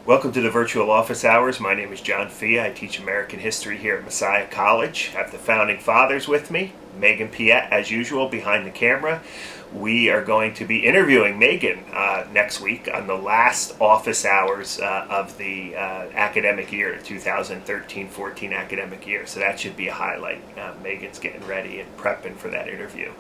Welcome to the Virtual Office Hours. My name is John Fia. I teach American history here at Messiah College. I have the Founding Fathers with me, Megan Piet, as usual, behind the camera. We are going to be interviewing Megan next week on the last office hours of the academic year, 2013-14 academic year. So that should be a highlight. Megan's getting ready and prepping for that interview.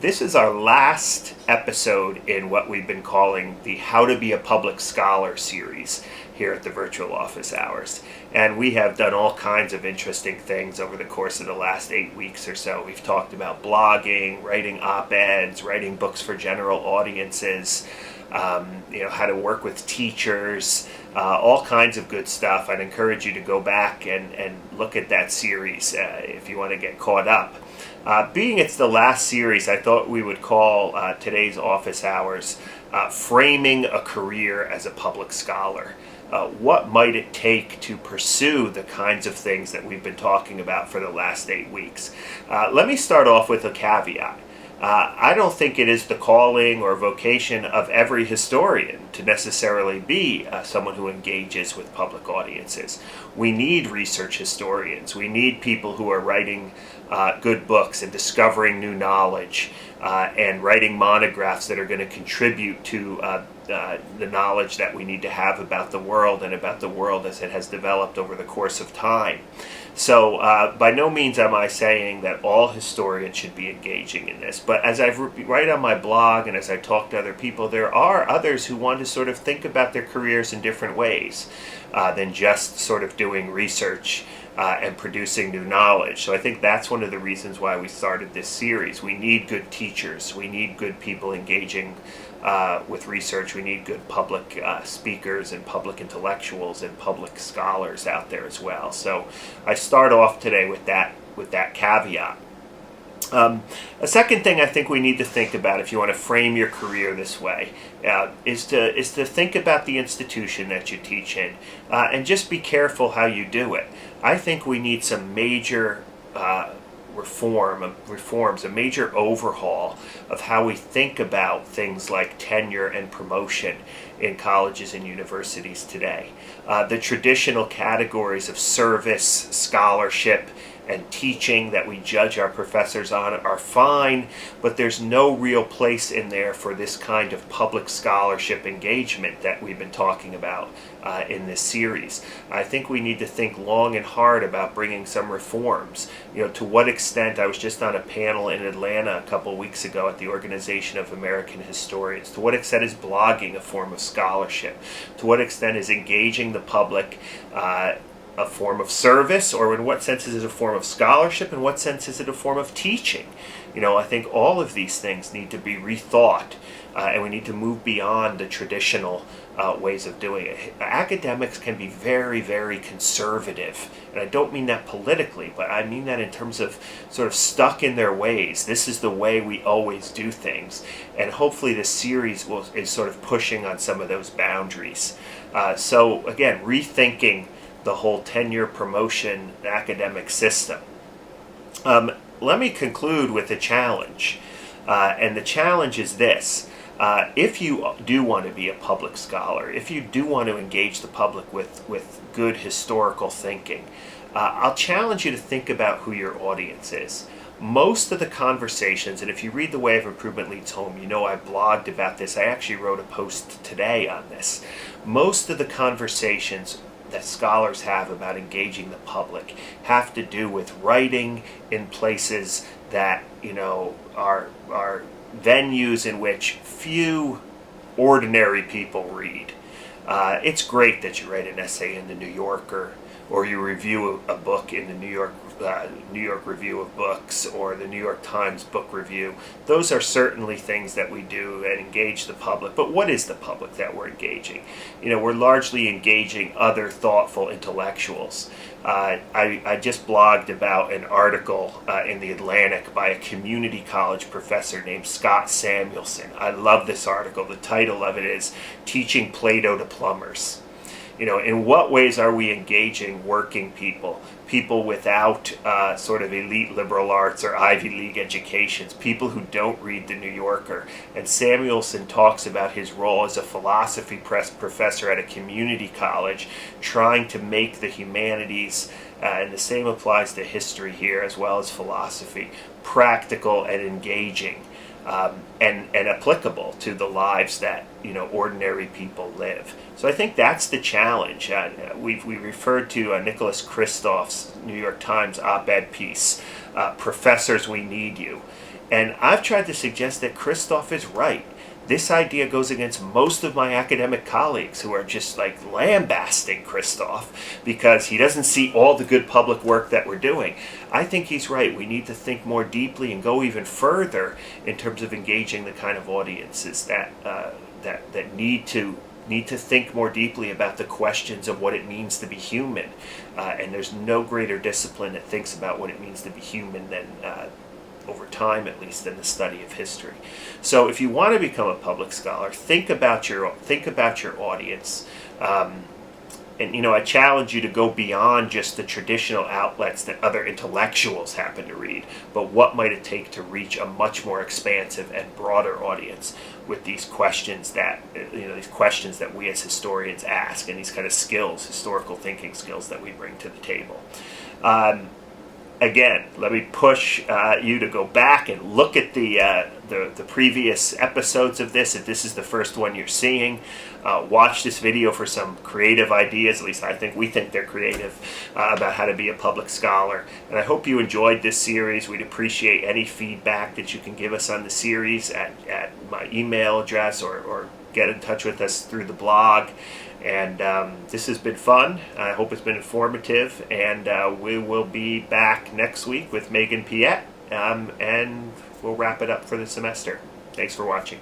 This is our last episode in what we've been calling the How to Be a Public Scholar series here at the Virtual Office Hours. And we have done all kinds of interesting things over the course of the last 8 weeks or so. We've talked about blogging, writing op-eds, writing books for general audiences, how to work with teachers, all kinds of good stuff. I'd encourage you to go back and look at that series if you want to get caught up. Being it's the last series, I thought we would call today's office hours Framing a Career as a Public Scholar. What might it take to pursue the kinds of things that we've been talking about for the last 8 weeks? Let me start off with a caveat. I don't think it is the calling or vocation of every historian to necessarily be someone who engages with public audiences. We need research historians. We need people who are writing good books and discovering new knowledge and writing monographs that are going to contribute to the knowledge that we need to have about the world and about the world as it has developed over the course of time. So by no means am I saying that all historians should be engaging in this, but as I write on my blog and as I talk to other people, there are others who want to sort of think about their careers in different ways than just sort of doing research and producing new knowledge. So I think that's one of the reasons why we started this series. We need good teachers. We need good people engaging with research. We need good public speakers and public intellectuals and public scholars out there as well. So I start off today with that caveat. A second thing I think we need to think about if you want to frame your career this way is to think about the institution that you teach in and just be careful how you do it. I think we need some major reforms, a major overhaul of how we think about things like tenure and promotion in colleges and universities today. The traditional categories of service, scholarship, and teaching that we judge our professors on are fine, but there's no real place in there for this kind of public scholarship engagement that we've been talking about in this series. I think we need to think long and hard about bringing some reforms. To what extent, I was just on a panel in Atlanta a couple weeks ago at the Organization of American Historians. To what extent is blogging a form of scholarship? To what extent is engaging the public a form of service, or in what sense is it a form of scholarship, in what sense is it a form of teaching? I think all of these things need to be rethought, and we need to move beyond the traditional ways of doing it. Academics can be very, very conservative, and I don't mean that politically, but I mean that in terms of sort of stuck in their ways. This is the way we always do things, and hopefully this series is sort of pushing on some of those boundaries. So again, rethinking the whole tenure promotion academic system. Let me conclude with a challenge. And the challenge is this. If you do want to be a public scholar, if you do want to engage the public with good historical thinking, I'll challenge you to think about who your audience is. Most of the conversations, and if you read The Way of Improvement Leads Home, I blogged about this. I actually wrote a post today on this. Most of the conversations that scholars have about engaging the public have to do with writing in places that are venues in which few ordinary people read. It's great that you write an essay in the New Yorker, or you review a book in the New York Review of Books or the New York Times Book Review. Those are certainly things that we do and engage the public. But what is the public that we're engaging? We're largely engaging other thoughtful intellectuals. I just blogged about an article in the Atlantic by a community college professor named Scott Samuelson. I love this article. The title of it is Teaching Plato to Plumbers. in what ways are we engaging working people, people without sort of elite liberal arts or Ivy League educations, people who don't read the New Yorker. And Samuelson talks about his role as a philosophy professor at a community college, trying to make the humanities, and the same applies to history here as well as philosophy, practical and engaging. And applicable to the lives that ordinary people live. So I think that's the challenge. We referred to Nicholas Kristof's New York Times op-ed piece, "Professors, We Need You," and I've tried to suggest that Kristof is right. This idea goes against most of my academic colleagues who are just like lambasting Kristof because he doesn't see all the good public work that we're doing. I think he's right. We need to think more deeply and go even further in terms of engaging the kind of audiences that need to think more deeply about the questions of what it means to be human. And there's no greater discipline that thinks about what it means to be human than over time, at least, in the study of history. So if you want to become a public scholar, think about your audience. And I challenge you to go beyond just the traditional outlets that other intellectuals happen to read, but what might it take to reach a much more expansive and broader audience with these questions that we as historians ask, and these kind of skills, historical thinking skills that we bring to the table. Again, let me push you to go back and look at the previous episodes of this. If this is the first one you're seeing, watch this video for some creative ideas. At least we think they're creative about how to be a public scholar. And I hope you enjoyed this series. We'd appreciate any feedback that you can give us on the series at my email address or get in touch with us through the blog. And this has been fun. I hope it's been informative. And we will be back next week with Megan Piet. And we'll wrap it up for the semester. Thanks for watching.